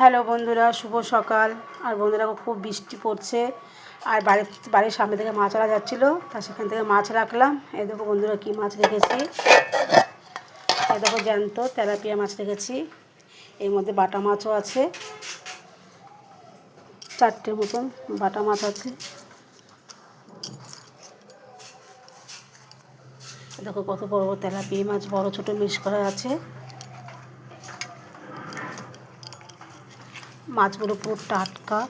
Hello বন্ধুরা, শুভ সকাল। আর বন্ধুরা, খুব বৃষ্টি পড়ছে আর বাড়ির সামনে থেকে মাছ আনা যাচ্ছিলো, তা সেখান থেকে মাছ রাখলাম। এই দেখো বন্ধুরা, কী মাছ রেখেছি। এই দেখো জ্যান্ত তেলাপিয়া মাছ রেখেছি। এর মধ্যে বাটা মাছও আছে, 4টে মতন বাটা মাছ আছে। দেখো কত বড় বড় তেলাপিয়া মাছ, বড় ছোট মিক্স করা আছে। মাছগুলো পুরো টাটকা।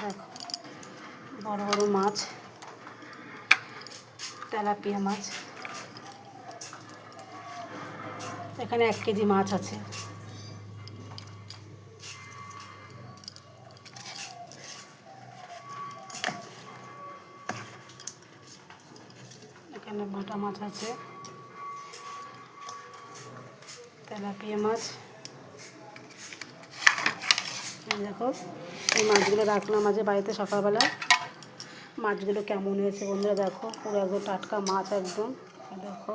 দেখো বড় বড় মাছ, তেলাপিয়া মাছ। এখানে 1 কেজি মাছ আছে। এখানে বাটা মাছ আছে, তেলাপিয়া মাছ। দেখো এই মাছগুলো রাখলাম আজ বাড়িতে সকালবেলা। মাছগুলো কেমন হয়েছে বন্ধুরা দেখো, পুরো একদম টাটকা মাছ একদম। দেখো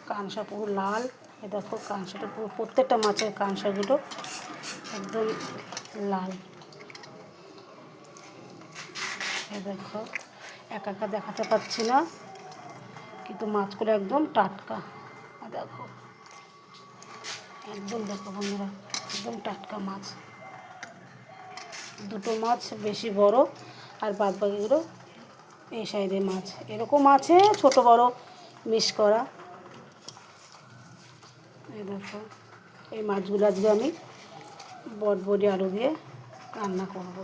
কাঁসা পুরো লাল। এ দেখো কাঁসাটা পুরো, প্রত্যেকটা মাছের কাঁসাগুলো একদম লাল। এ দেখো একা একা দেখাতে পাচ্ছি না, কিন্তু মাছগুলো একদম টাটকা। দেখো একদম, দেখো বন্ধুরা একদম টাটকা মাছ। 2টো মাছ বেশি বড়, আর বাদ বাকিগুলো এই সাইজের মাছ। এরকম আছে ছোট বড় মিক্স করা। এই দেখো এই মাছগুলো আজকে আমি বটবডি আলু দিয়ে রান্না করব।